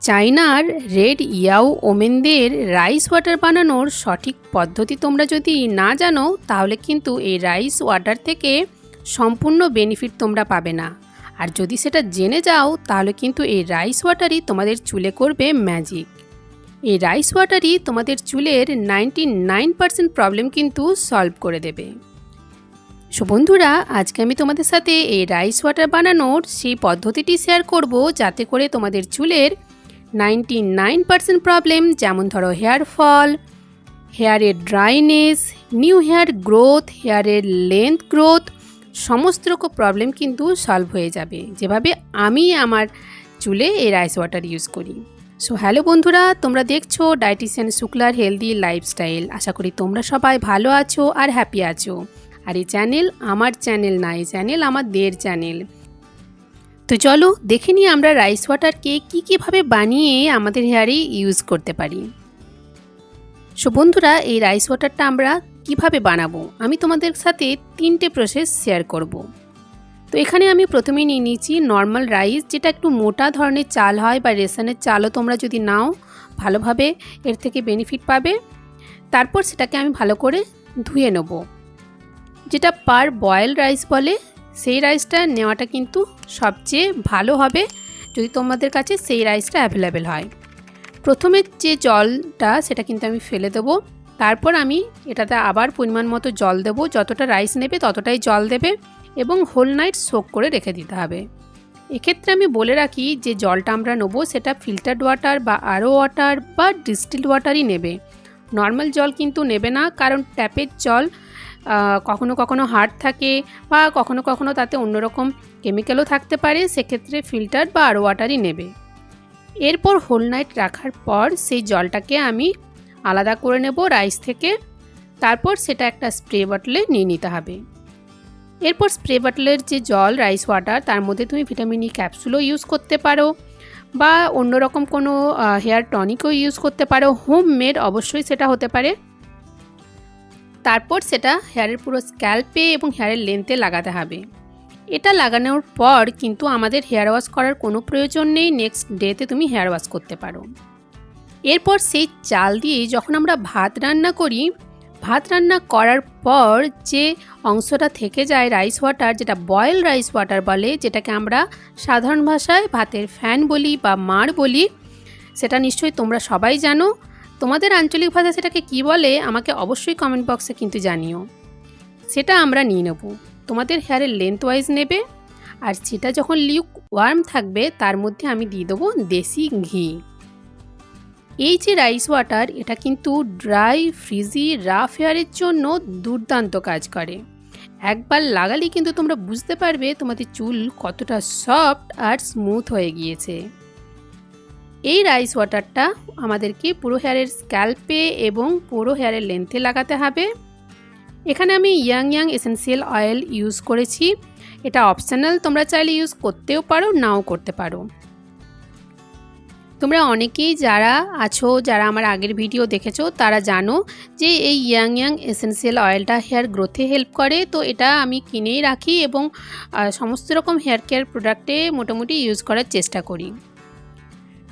চায়নার রেড ইয়াও ওমেনদের rice water বানানোর সঠিক পদ্ধতি তোমরা যদি না জানো তাহলে কিন্তু এই রাইস ওয়াটার থেকে সম্পূর্ণ বেনিফিট তোমরা পাবে না। আর যদি সেটা জেনে যাও তাহলে কিন্তু এই রাইস ওয়াটারই তোমাদের চুলে করবে ম্যাজিক। এই রাইস ওয়াটারই তোমাদের চুলের 99% প্রবলেম কিন্তু সলভ করে দেবে। সো বন্ধুরা, আজকে আমি তোমাদের সাথে এই রাইস ওয়াটার বানানোর সেই পদ্ধতিটি শেয়ার করব, যাতে করে তোমাদের চুলের 99% প্রবলেম, যেমন ধরো হেয়ার ফল, হেয়ারের ড্রাইনেস, নিউ হেয়ার গ্রোথ, হেয়ারের লেন্থ গ্রোথ, সমস্ত রকম প্রবলেম কিন্তু সলভ হয়ে যাবে, যেভাবে আমি আমার চুলে এই রাইস ওয়াটার ইউজ করি। সো হ্যালো বন্ধুরা, তোমরা দেখছো ডায়েটিশিয়ান শুক্লার হেলদি লাইফস্টাইল। আশা করি তোমরা সবাই ভালো আছো আর হ্যাপি আছো। আর এই চ্যানেল আমার চ্যানেল না, এই চ্যানেল আমাদের চ্যানেল। তো চলো দেখে নিই আমরা রাইস ওয়াটারকে কীভাবে বানিয়ে আমাদের হেয়ারে ইউজ করতে পারি। সো বন্ধুরা, এই রাইস ওয়াটারটা আমরা কিভাবে বানাবো আমি তোমাদের সাথে 3টে প্রসেস শেয়ার করব। তো এখানে আমি প্রথমে নিয়ে নিয়েছি নর্মাল রাইস, যেটা একটু মোটা ধরনের চাল হয়, বা রেশনের চালও তোমরা যদি নাও ভালোভাবে এর থেকে বেনিফিট পাবে। তারপর সেটাকে আমি ভালো করে ধুয়ে নেব, যেটা পার বয়েল রাইস বলে, সেই রাইসটা নেওয়াটা কিন্তু সবচেয়ে ভালো হবে যদি তোমাদের কাছে সেই রাইসটা অ্যাভেলেবেল হয়। প্রথমে যে জলটা সেটা কিন্তু আমি ফেলে দেবো। তারপর আমি এটাতে আবার পরিমাণ মতো জল দেবো, যতটা রাইস নেবে ততটাই জল দেবে, এবং হোল নাইট সোক করে রেখে দিতে হবে। এক্ষেত্রে আমি বলে রাখি যে জলটা আমরা নেবো সেটা ফিল্টার্ড ওয়াটার বা আরও ওয়াটার বা ডিস্টিলড ওয়াটারই নেবে, নর্মাল জল কিন্তু নেবে না। কারণ ট্যাপের জল কখনো কখনো হার্ড থাকে, বা কখনো কখনো তাতে অন্যরকম কেমিক্যালও থাকতে পারে, সেক্ষেত্রে ফিল্টার বা আরও ওয়াটারই নেবে। এরপর হোল নাইট রাখার পর সেই জলটাকে আমি আলাদা করে নেব রাইস থেকে। তারপর সেটা একটা স্প্রে বটলে নিয়ে নিতে হবে। এরপর স্প্রে বটলের যে জল রাইস ওয়াটার, তার মধ্যে তুমি ভিটামিন ই ক্যাপসুলও ইউজ করতে পারো, বা অন্যরকম কোনো হেয়ার টনিকও ইউজ করতে পারো, হোমমেড অবশ্যই সেটা হতে পারে। তারপর সেটা হেয়ারের পুরো স্ক্যাল্পে এবং হেয়ারের লেন্থে লাগাতে হবে। এটা লাগানোর পর কিন্তু আমাদের হেয়ার ওয়াশ করার কোনো প্রয়োজন নেই, নেক্সট ডেতে তুমি হেয়ার ওয়াশ করতে পারো। এরপর সেই চাল দিয়ে যখন আমরা ভাত রান্না করি, ভাত রান্না করার পর যে অংশটা থেকে যায় রাইস ওয়াটার, যেটা বয়েল রাইস ওয়াটার বলে, যেটাকে আমরা সাধারণ ভাষায় ভাতের ফ্যান বলি বা মাড় বলি, সেটা নিশ্চয়ই তোমরা সবাই জানো। তোমাদের আঞ্চলিক ভাষায় সেটাকে কি বলে আমাকে অবশ্যই কমেন্ট বক্সে কিন্তু জানিও। সেটা আমরা নিয়ে নেব, তোমাদের হেয়ারের লেন্থ ওয়াইজ নেবে। আর সেটা যখন লিউক ওয়ার্ম থাকবে তার মধ্যে আমি দিয়ে দেবো দেশি ঘি। এই যে রাইস ওয়াটার, এটা কিন্তু ড্রাই, ফ্রিজি, রাফ হেয়ারের জন্য দুর্দান্ত কাজ করে। একবার লাগালেই কিন্তু তোমরা বুঝতে পারবে তোমাদের চুল কতটা সফট আর স্মুথ হয়ে গিয়েছে। এই রাইস ওয়াটারটা আমাদেরকে পুরো হেয়ারের স্ক্যাল্পে এবং পুরো হেয়ারের লেন্থে লাগাতে হবে। এখানে আমি ইয়াং এসেন্সিয়াল অয়েল ইউজ করেছি, এটা অপশনাল, তোমরা চাইলে ইউজ করতেও পারো, নাও করতে পারো। তোমরা অনেকেই যারা আছো, যারা আমার আগের ভিডিও দেখেছো, তারা জানো যে এই ইয়াং এসেন্সিয়াল অয়েলটা হেয়ার গ্রোথে হেল্প করে। তো এটা আমি কিনেই রাখি এবং সমস্ত রকম হেয়ার কেয়ার প্রোডাক্টে মোটামুটি ইউজ করার চেষ্টা করি।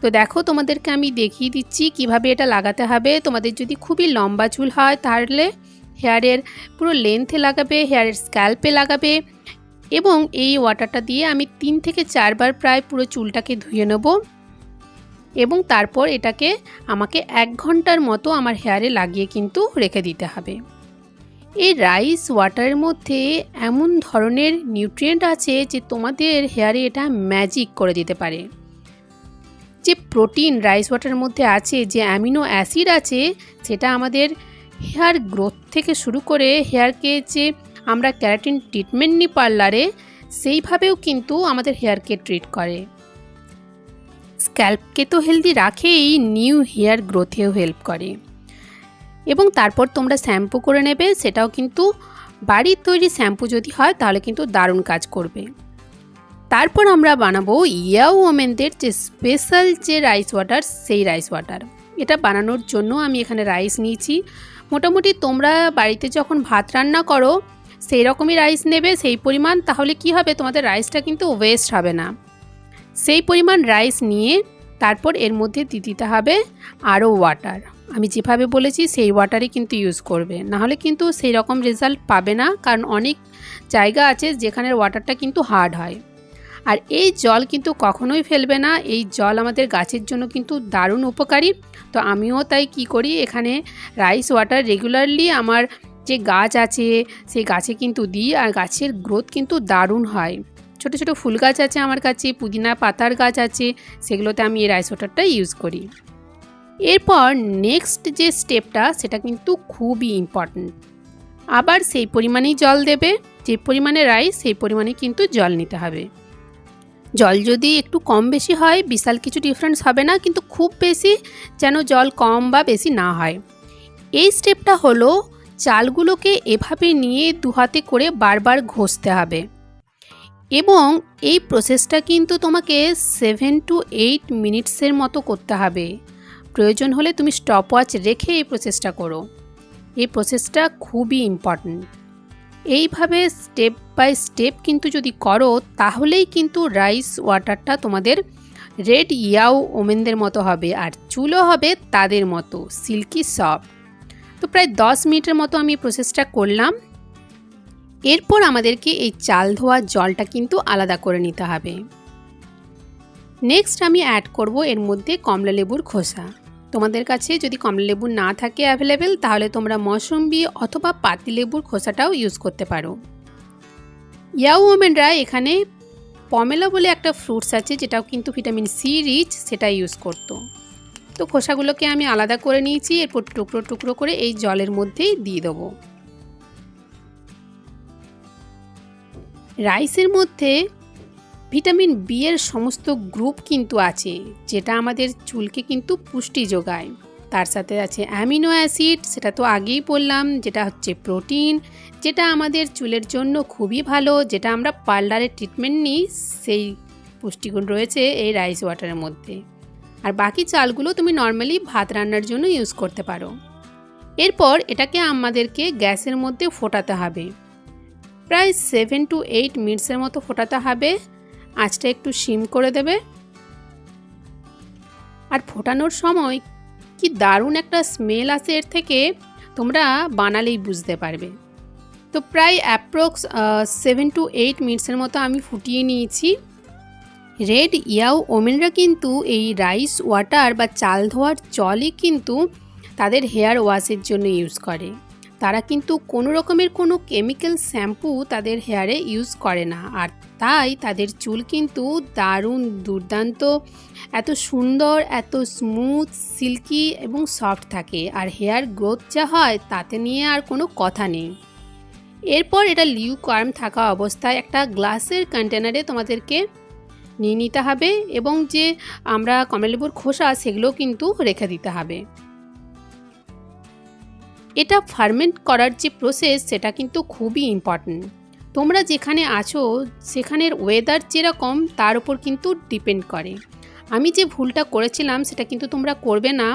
তো দেখো, তোমাদেরকে আমি দেখিয়ে দিচ্ছি কিভাবে এটা লাগাতে হবে। তোমাদের যদি খুবই লম্বা চুল হয় তাহলে হেয়ারের পুরো লেন্থে লাগাবে, হেয়ারের স্ক্যাল্পে লাগাবে, এবং এই ওয়াটারটা দিয়ে আমি 3 থেকে 4 বার প্রায় পুরো চুলটাকে ধুয়ে নেব, এবং তারপর এটাকে আমাকে 1 ঘন্টার মতো আমার হেয়ারে লাগিয়ে কিন্তু রেখে দিতে হবে। এই রাইস ওয়াটারের মধ্যে এমন ধরনের নিউট্রিয়েন্ট আছে যে তোমাদের হেয়ারে এটা ম্যাজিক করে দিতে পারে। যে প্রোটিন রাইস ওয়াটারের মধ্যে আছে, যে অ্যামিনো অ্যাসিড আছে, সেটা আমাদের হেয়ার গ্রোথ থেকে শুরু করে হেয়ারকে যে আমরা ক্যারাটিন ট্রিটমেন্ট নিই পার্লারে, সেইভাবেও কিন্তু আমাদের হেয়ারকে ট্রিট করে। স্ক্যাল্পকে তো হেলদি রাখেই, নিউ হেয়ার গ্রোথেও হেল্প করে। এবং তারপর তোমরা শ্যাম্পু করে নেবে, সেটাও কিন্তু বাড়ির তৈরি শ্যাম্পু যদি হয় তাহলে কিন্তু দারুণ কাজ করবে। তারপর আমরা বানাবো ইয়াও ওমেনদের যে স্পেশাল যে রাইস ওয়াটার, সেই রাইস ওয়াটার। এটা বানানোর জন্য আমি এখানে রাইস নিয়েছি। মোটামুটি তোমরা বাড়িতে যখন ভাত রান্না করো সেই রকমই রাইস নেবে, সেই পরিমাণ, তাহলে কি হবে তোমাদের রাইসটা কিন্তু ওয়েস্ট হবে না। সেই পরিমাণ রাইস নিয়ে তারপর এর মধ্যে দিয়ে দিতে হবে আরও ওয়াটার। আমি যেভাবে বলেছি সেই ওয়াটারই কিন্তু ইউজ করবে, নাহলে কিন্তু সেই রকম রেজাল্ট পাবে না, কারণ অনেক জায়গা আছে যেখানে ওয়াটারটা কিন্তু হার্ড হয়। আর এই জল কিন্তু কখনোই ফেলবে না, এই জল আমাদের গাছের জন্য কিন্তু দারুণ উপকারী। তো আমিও তাই কি করি, এখানে রাইস ওয়াটার রেগুলারলি আমার যে গাছ আছে সেই গাছে কিন্তু দিই, আর গাছের গ্রোথ কিন্তু দারুণ হয়। ছোট ছোট ফুল গাছ আছে আমার কাছে, পুদিনা পাতার গাছ আছে, সেগুলোতে আমি এই রাইস ওয়াটারটা ইউজ করি। এরপর নেক্সট যে স্টেপটা সেটা কিন্তু খুবই ইম্পর্ট্যান্ট। আবার সেই পরিমাণেই জল দেবে, যে পরিমাণে রাইস সেই পরিমাণে কিন্তু জল নিতে হবে। জল যদি একটু কম বেশি হয় বিশাল কিছু ডিফারেন্স হবে না, কিন্তু খুব বেশি যেন জল কম বা বেশি না হয়। এই স্টেপটা হলো চালগুলোকে এভাবে নিয়ে দু হাতে করে বারবার ঘষতে হবে, এবং এই প্রসেসটা কিন্তু তোমাকে 7 to 8 মিনিটসের মতো করতে হবে। প্রয়োজন হলে তুমি স্টপওয়াচ রেখে এই প্রসেসটা করো। এই প্রসেসটা খুবই ইম্পর্ট্যান্ট। এইভাবে স্টেপ বাই স্টেপ কিন্তু যদি করো তাহলেই কিন্তু রাইস ওয়াটারটা তোমাদের রেড ইয়াও ওমেনদের মতো হবে, আর চুলও হবে তাদের মতো সিল্কি সফট। তো প্রায় 10 মিনিটের মতো আমি প্রসেসটা করলাম। এরপর আমাদেরকে এই চাল ধোয়া জলটা কিন্তু আলাদা করে নিতে হবে। নেক্সট আমি অ্যাড করব এর মধ্যে কমলা লেবুর খোসা। তোমাদের কাছে যদি কমলা লেবু না থাকে অ্যাভেলেবেল, তাহলে তোমরা মৌসুম্বি অথবা পাতিলেবুর খোসাটাও ইউজ করতে পারো। ইয়াও ওমেনরা এখানে পমেলা বলে একটা ফ্রুটস আছে যেটাও কিন্তু ভিটামিন সি রিচ, সেটা ইউজ করতো। তো খোসাগুলোকে আমি আলাদা করে নিয়েছি, এরপর টুকরো টুকরো করে এই জলের মধ্যেই দিয়ে দেবো। রাইসের মধ্যে ভিটামিন বি এর সমস্ত গ্রুপ কিন্তু আছে, যেটা আমাদের চুলকে কিন্তু পুষ্টি যোগায়। তার সাথে আছে অ্যামিনো অ্যাসিড, সেটা তো আগেই বললাম, যেটা হচ্ছে প্রোটিন, যেটা আমাদের চুলের জন্য খুবই ভালো, যেটা আমরা পার্লারে ট্রিটমেন্ট নিই সেই পুষ্টিগুণ রয়েছে এই রাইস ওয়াটারের মধ্যে। আর বাকি চালগুলো তুমি নর্মালি ভাত রান্নার জন্য ইউজ করতে পারো। এরপর এটাকে আমাদেরকে গ্যাসের মধ্যে ফোটাতে হবে, প্রায় 7 to 8 মিনিটসের মতো ফোটাতে হবে। আঁচটা একটু সিম করে দেবে। আর ফোটানোর সময় কি দারুণ একটা স্মেল আসে এর থেকে, তোমরা বানালেই বুঝতে পারবে। তো প্রায় অ্যাপ্রক্স 7 to 8 মিনিটসের মতো আমি ফুটিয়ে নিয়েছি। রেড ইয়াও ওমেনরা কিন্তু এই রাইস ওয়াটার বা চাল ধোয়ার জলই কিন্তু তাদের হেয়ার ওয়াশের জন্য ইউজ করে। তারা কিন্তু কোনো রকমের কোনো কেমিক্যাল শ্যাম্পু তাদের হেয়ারে ইউজ করে না, আর তাই তাদের চুল কিন্তু দারুণ দুর্দান্ত, এত সুন্দর, এত স্মুথ, সিল্কি এবং সফট থাকে। আর হেয়ার গ্রোথ যা হয় তাতে নিয়ে আর কোনো কথা নেই। এরপর এটা লিউকওয়ার্ম থাকা অবস্থায় একটা গ্লাসের কন্টেনারে তোমাদেরকে নিয়ে নিতে হবে, এবং যে আমরা কমলালেবুর খোসা সেগুলো কিন্তু রেখে দিতে হবে। এটা ফার্মেন্ট করার যে প্রসেস সেটা কিন্তু খুবই ইম্পর্ট্যান্ট। তোমরা যেখানে আছো সেখানের ওয়েদার যেরকম তার উপর কিন্তু ডিপেন্ড করে। আমি যে ভুলটা করেছিলাম সেটা কিন্তু তোমরা করবে না।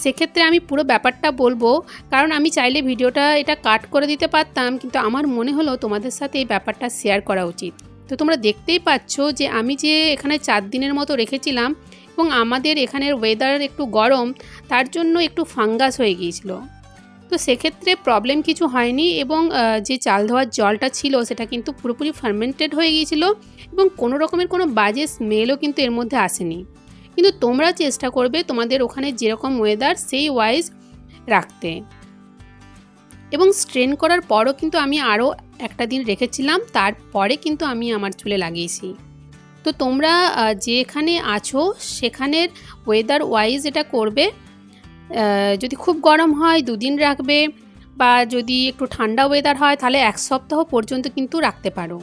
সেক্ষেত্রে আমি পুরো ব্যাপারটা বলবো, কারণ আমি চাইলে ভিডিওটা এটা কাট করে দিতে পারতাম, কিন্তু আমার মনে হলো তোমাদের সাথে এই ব্যাপারটা শেয়ার করা উচিত। তো তোমরা দেখতেই পাচ্ছ যে আমি যে এখানে 4 দিনের মতো রেখেছিলাম, এবং আমাদের এখানের ওয়েদার একটু গরম, তার জন্য একটু ফাঙ্গাস হয়ে গিয়েছিল। তো সেক্ষেত্রে প্রবলেম কিছু হয়নি, এবং যে চাল ধোয়ার জলটা ছিল সেটা কিন্তু পুরোপুরি ফার্মেন্টেড হয়ে গিয়েছিল, এবং কোনো রকমের কোনো বাজে স্মেলও কিন্তু এর মধ্যে আসেনি। কিন্তু তোমরা চেষ্টা করবে তোমাদের ওখানে যেরকম ওয়েদার সেই ওয়াইজ রাখতে। এবং স্ট্রেন করার পরও কিন্তু আমি আরও একটা দিন রেখেছিলাম, তারপরে কিন্তু আমি আমার চুলে লাগিয়েছি। তো তোমরা যেখানে আছো সেখানের ওয়েদার ওয়াইজ এটা করবে। যদি খুব গরম হয় 2 দিন রাখবে, বা যদি একটু ঠান্ডা ওয়েদার হয় তাহলে 1 সপ্তাহ পর্যন্ত কিন্তু রাখতে পারো।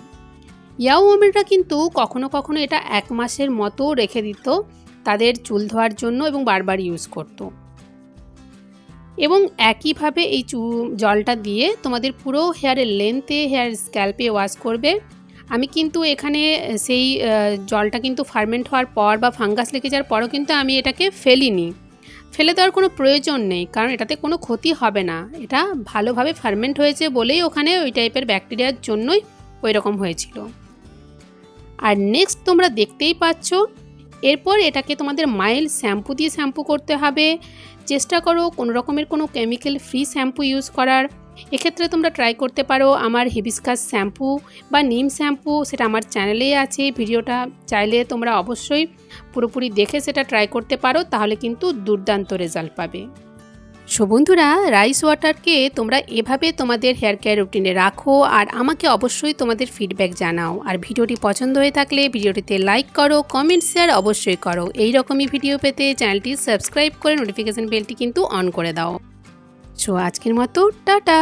ইয়াও ওমেনরা কিন্তু কখনো কখনো এটা 1 মাসের মতো রেখে দিত তাদের চুল ধোয়ার জন্য, এবং বারবার ইউজ করত। এবং একইভাবে এই জলটা দিয়ে তোমাদের পুরো হেয়ারের লেন্থে, হেয়ার স্ক্যাল্পে ওয়াশ করবে। আমি কিন্তু এখানে সেই জলটা কিন্তু ফার্মেন্ট হওয়ার পর বা ফাঙ্গাস লেগে যাওয়ার পরও কিন্তু আমি এটাকে ফেলিনি। ফেলে দেওয়ার কোনো প্রয়োজন নেই, কারণ এটাতে কোনো ক্ষতি হবে না। এটা ভালোভাবে ফার্মেন্ট হয়েছে বলেই ওখানে ওই টাইপের ব্যাকটেরিয়ার জন্যই ওই রকম হয়েছিল। আর নেক্সট তোমরা দেখতেই পাচ্ছ এরপর এটাকে তোমাদের মাইল্ড শ্যাম্পু দিয়ে শ্যাম্পু করতে হবে। চেষ্টা করো কোনো রকমের কোনো কেমিক্যাল ফ্রি শ্যাম্পু ইউজ করার। এক্ষেত্রে তোমরা ট্রাই করতে পারো আমার হিবিস্কাস শ্যাম্পু বা নিম শ্যাম্পু, সেটা আমার চ্যানেলেই আছে। ভিডিওটা চাইলে তোমরা অবশ্যই পুরোপুরি দেখে সেটা ট্রাই করতে পারো, তাহলে কিন্তু দুর্দান্ত রেজাল্ট পাবে। সো বন্ধুরা, রাইস ওয়াটারকে তোমরা এভাবে তোমাদের হেয়ার কেয়ার রুটিনে রাখো আর আমাকে অবশ্যই তোমাদের ফিডব্যাক জানাও। আর ভিডিওটি পছন্দ হয়ে থাকলে ভিডিওটিতে লাইক করো, কমেন্ট শেয়ার অবশ্যই করো। এই রকমই ভিডিও পেতে চ্যানেলটি সাবস্ক্রাইব করে নোটিফিকেশান বেলটি কিন্তু অন করে দাও। সো আজকের মতো টাটা।